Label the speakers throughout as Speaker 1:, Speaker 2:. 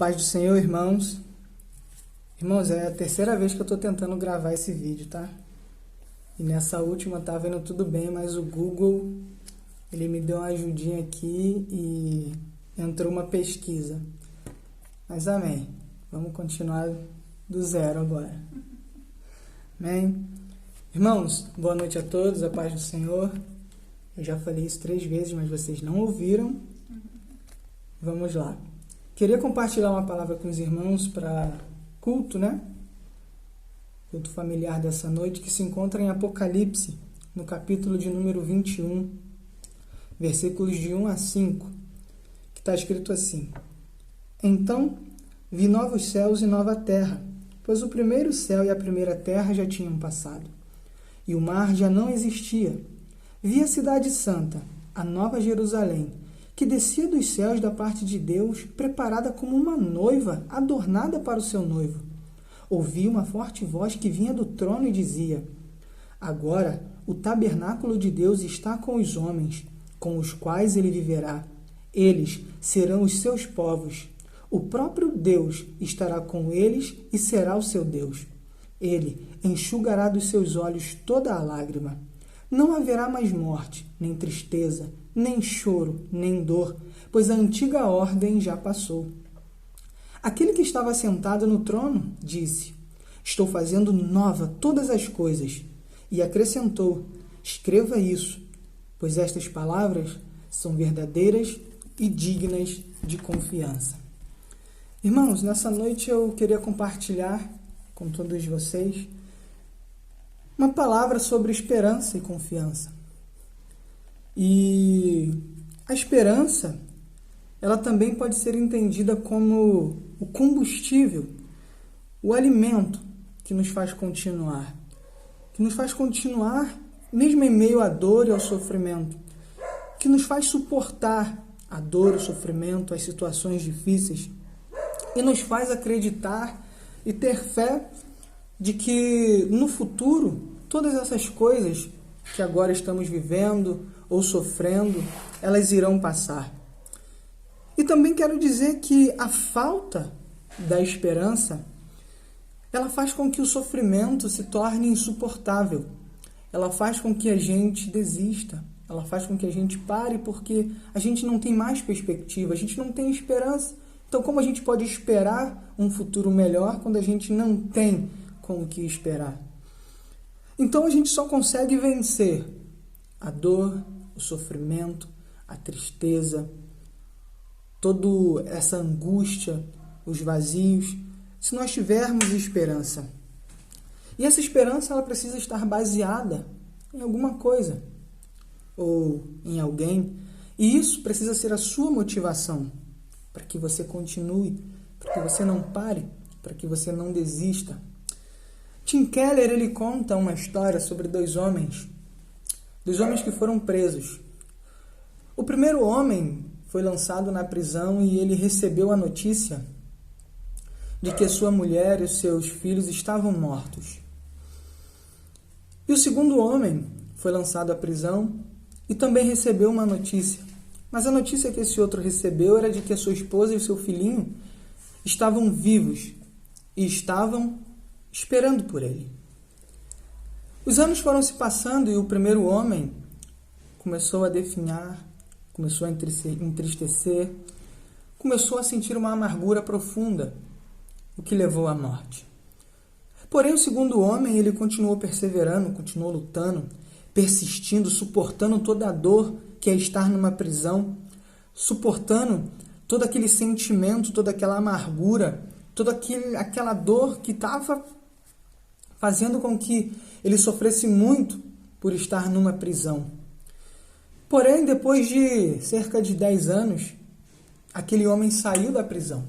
Speaker 1: Paz do Senhor, irmãos. Irmãos, é a terceira vez que eu estou tentando gravar esse vídeo, tá? E nessa última tava indo tudo bem, mas o Google, ele me deu uma ajudinha aqui e entrou uma pesquisa. Mas amém. Vamos continuar do zero agora. Amém? Irmãos, boa noite a todos, a paz do Senhor. Eu já falei isso 3 vezes, mas vocês não ouviram. Vamos lá. Queria compartilhar uma palavra com os irmãos para culto, né? Culto familiar dessa noite, que se encontra em Apocalipse, no capítulo de número 21, versículos de 1 a 5, que está escrito assim: Então vi novos céus e nova terra, pois o primeiro céu e a primeira terra já tinham passado, e o mar já não existia. Vi a cidade santa, a nova Jerusalém, que descia dos céus da parte de Deus, preparada como uma noiva adornada para o seu noivo. Ouvi uma forte voz que vinha do trono e dizia: Agora o tabernáculo de Deus está com os homens, com os quais ele viverá. Eles serão os seus povos. O próprio Deus estará com eles e será o seu Deus. Ele enxugará dos seus olhos toda a lágrima. Não haverá mais morte, nem tristeza, nem choro, nem dor, pois a antiga ordem já passou. Aquele que estava sentado no trono disse: Estou fazendo nova todas as coisas. E acrescentou: Escreva isso, pois estas palavras são verdadeiras e dignas de confiança. Irmãos, nessa noite eu queria compartilhar com todos vocês uma palavra sobre esperança e confiança. E a esperança, ela também pode ser entendida como o combustível, o alimento que nos faz continuar. Que nos faz continuar mesmo em meio à dor e ao sofrimento. Que nos faz suportar a dor, o sofrimento, as situações difíceis. E nos faz acreditar e ter fé de que no futuro, todas essas coisas que agora estamos vivendo ou sofrendo, elas irão passar. E também quero dizer que a falta da esperança, ela faz com que o sofrimento se torne insuportável. Ela faz com que a gente desista. Ela faz com que a gente pare porque a gente não tem mais perspectiva, a gente não tem esperança. Então, como a gente pode esperar um futuro melhor quando a gente não tem com o que esperar? Então, a gente só consegue vencer a dor, o sofrimento, a tristeza, toda essa angústia, os vazios, se nós tivermos esperança. E essa esperança, ela precisa estar baseada em alguma coisa ou em alguém. E isso precisa ser a sua motivação para que você continue, para que você não pare, para que você não desista. Tim Keller, ele conta uma história sobre 2 homens que foram presos. O primeiro homem foi lançado na prisão e ele recebeu a notícia de que sua mulher e seus filhos estavam mortos. E o segundo homem foi lançado à prisão e também recebeu uma notícia. Mas a notícia que esse outro recebeu era de que a sua esposa e o seu filhinho estavam vivos e estavam esperando por ele. Os anos foram se passando e o primeiro homem começou a definhar, começou a entristecer, começou a sentir uma amargura profunda, o que levou à morte. Porém, o segundo homem, ele continuou perseverando, continuou lutando, persistindo, suportando toda a dor que é estar numa prisão, suportando todo aquele sentimento, toda aquela amargura, toda aquela dor que estava fazendo com que ele sofresse muito por estar numa prisão. Porém, depois de cerca de 10 anos, aquele homem saiu da prisão.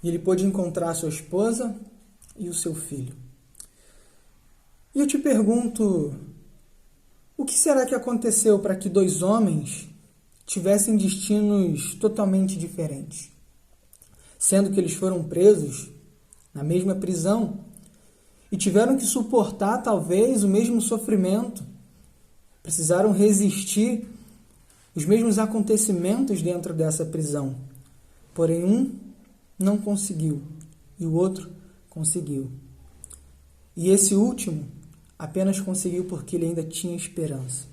Speaker 1: E ele pôde encontrar sua esposa e o seu filho. E eu te pergunto, o que será que aconteceu para que 2 homens tivessem destinos totalmente diferentes? Sendo que eles foram presos na mesma prisão e tiveram que suportar talvez o mesmo sofrimento, precisaram resistir os mesmos acontecimentos dentro dessa prisão. Porém, um não conseguiu e o outro conseguiu. E esse último apenas conseguiu porque ele ainda tinha esperança.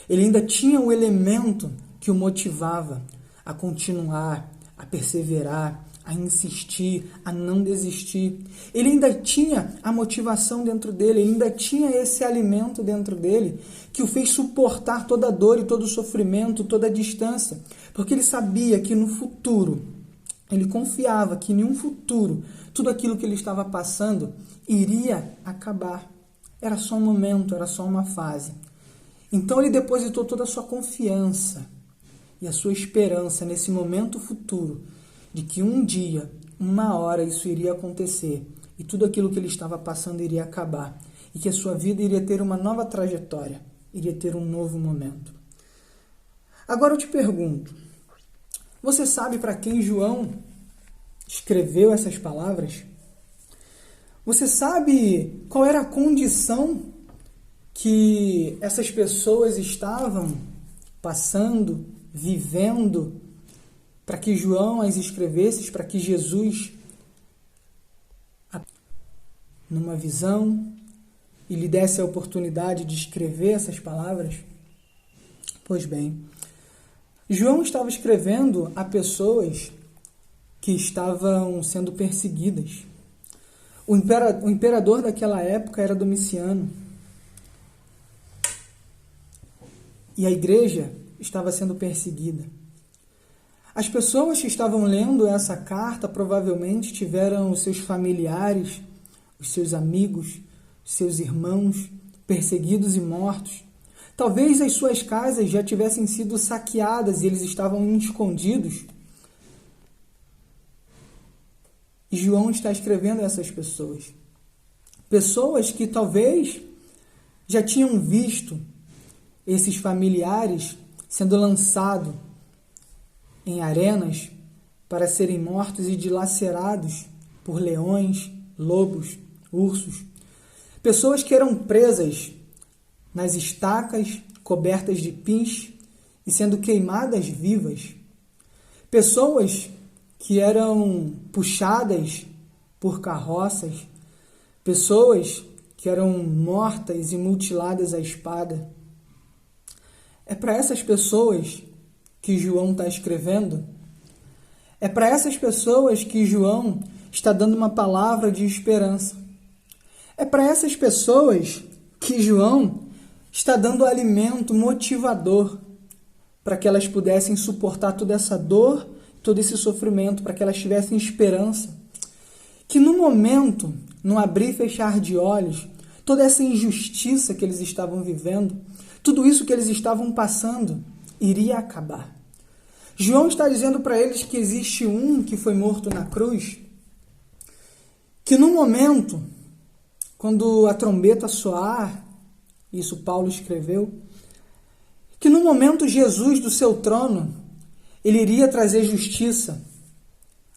Speaker 1: Ele ainda tinha o elemento que o motivava a continuar, a perseverar, a insistir, a não desistir. Ele ainda tinha a motivação dentro dele, ele ainda tinha esse alimento dentro dele que o fez suportar toda a dor e todo o sofrimento, toda a distância, porque ele sabia que no futuro, ele confiava que em um futuro, tudo aquilo que ele estava passando iria acabar. Era só um momento, era só uma fase. Então ele depositou toda a sua confiança e a sua esperança nesse momento futuro, de que um dia, uma hora, isso iria acontecer e tudo aquilo que ele estava passando iria acabar e que a sua vida iria ter uma nova trajetória, iria ter um novo momento. Agora eu te pergunto, você sabe para quem João escreveu essas palavras? Você sabe qual era a condição que essas pessoas estavam passando, vivendo, para que João as escrevesse, para que Jesus, numa visão, e lhe desse a oportunidade de escrever essas palavras? Pois bem, João estava escrevendo a pessoas que estavam sendo perseguidas. O imperador daquela época era Domiciano. E a igreja estava sendo perseguida. As pessoas que estavam lendo essa carta provavelmente tiveram os seus familiares, os seus amigos, os seus irmãos perseguidos e mortos. Talvez as suas casas já tivessem sido saqueadas e eles estavam escondidos. E João está escrevendo a essas pessoas. Pessoas que talvez já tinham visto esses familiares sendo lançados em arenas para serem mortos e dilacerados por leões, lobos, ursos. Pessoas que eram presas nas estacas cobertas de pins e sendo queimadas vivas. Pessoas que eram puxadas por carroças. Pessoas que eram mortas e mutiladas à espada. É para essas pessoas que João está escrevendo. É para essas pessoas que João está dando uma palavra de esperança. É para essas pessoas que João está dando alimento motivador para que elas pudessem suportar toda essa dor, todo esse sofrimento, para que elas tivessem esperança. Que no momento, no abrir e fechar de olhos, toda essa injustiça que eles estavam vivendo, tudo isso que eles estavam passando, iria acabar. João está dizendo para eles que existe um que foi morto na cruz, que no momento, quando a trombeta soar, isso Paulo escreveu, que no momento Jesus do seu trono, ele iria trazer justiça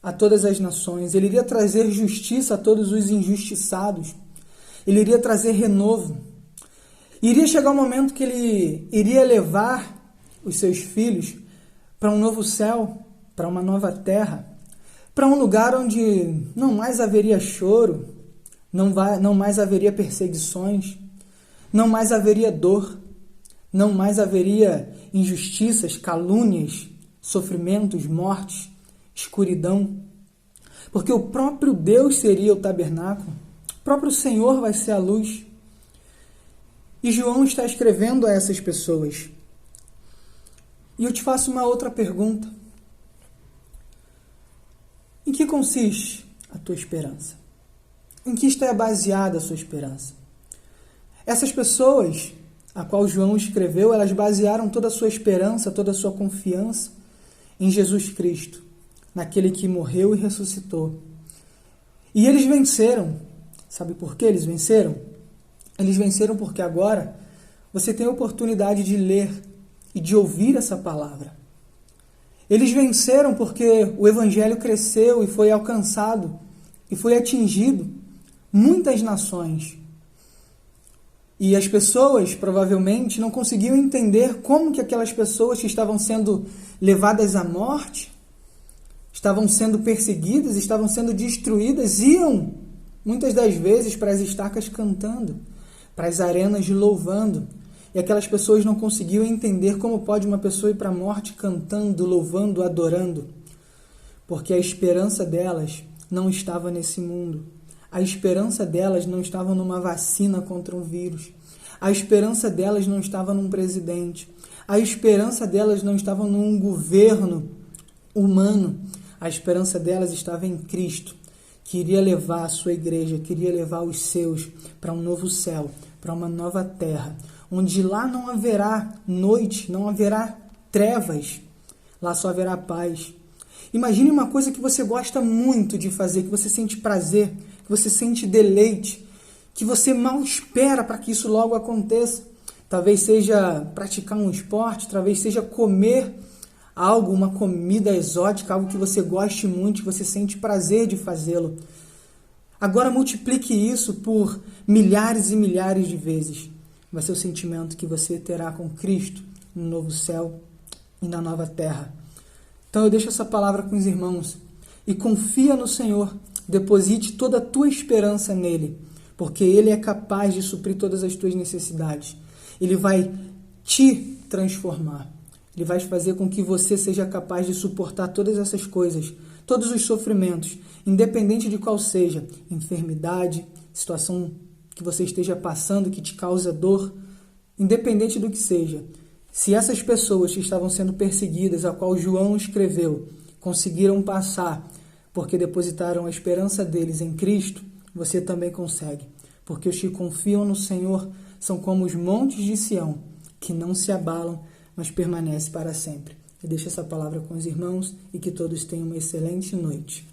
Speaker 1: a todas as nações, ele iria trazer justiça a todos os injustiçados, ele iria trazer renovo. Iria chegar um momento que ele iria levar os seus filhos para um novo céu, para uma nova terra, para um lugar onde não mais haveria choro, não mais haveria perseguições, não mais haveria dor, não mais haveria injustiças, calúnias, sofrimentos, mortes, escuridão, porque o próprio Deus seria o tabernáculo, o próprio Senhor vai ser a luz. E João está escrevendo a essas pessoas. E eu te faço uma outra pergunta. Em que consiste a tua esperança? Em que está baseada a sua esperança? Essas pessoas a qual João escreveu, elas basearam toda a sua esperança, toda a sua confiança em Jesus Cristo, naquele que morreu e ressuscitou. E eles venceram. Sabe por que eles venceram? Eles venceram porque agora você tem a oportunidade de ler e de ouvir essa palavra. Eles venceram porque o Evangelho cresceu e foi alcançado e foi atingido muitas nações. E as pessoas provavelmente não conseguiam entender como que aquelas pessoas que estavam sendo levadas à morte estavam sendo perseguidas, estavam sendo destruídas, iam muitas das vezes para as estacas cantando, para as arenas louvando. E aquelas pessoas não conseguiam entender como pode uma pessoa ir para a morte cantando, louvando, adorando. Porque a esperança delas não estava nesse mundo. A esperança delas não estava numa vacina contra um vírus. A esperança delas não estava num presidente. A esperança delas não estava num governo humano. A esperança delas estava em Cristo, que iria levar a sua igreja, que iria levar os seus para um novo céu, para uma nova terra, onde lá não haverá noite, não haverá trevas, lá só haverá paz. Imagine uma coisa que você gosta muito de fazer, que você sente prazer, que você sente deleite, que você mal espera para que isso logo aconteça. Talvez seja praticar um esporte, talvez seja comer algo, uma comida exótica, algo que você goste muito, que você sente prazer de fazê-lo. Agora multiplique isso por milhares e milhares de vezes. Vai ser o sentimento que você terá com Cristo no novo céu e na nova terra. Então eu deixo essa palavra com os irmãos e confia no Senhor, deposite toda a tua esperança nele, porque ele é capaz de suprir todas as tuas necessidades. Ele vai te transformar. Ele vai fazer com que você seja capaz de suportar todas essas coisas, todos os sofrimentos, independente de qual seja, enfermidade, situação que você esteja passando que te causa dor, independente do que seja. Se essas pessoas que estavam sendo perseguidas, a qual João escreveu, conseguiram passar porque depositaram a esperança deles em Cristo, você também consegue. Porque os que confiam no Senhor são como os montes de Sião, que não se abalam, mas permanecem para sempre. Eu deixo essa palavra com os irmãos e que todos tenham uma excelente noite.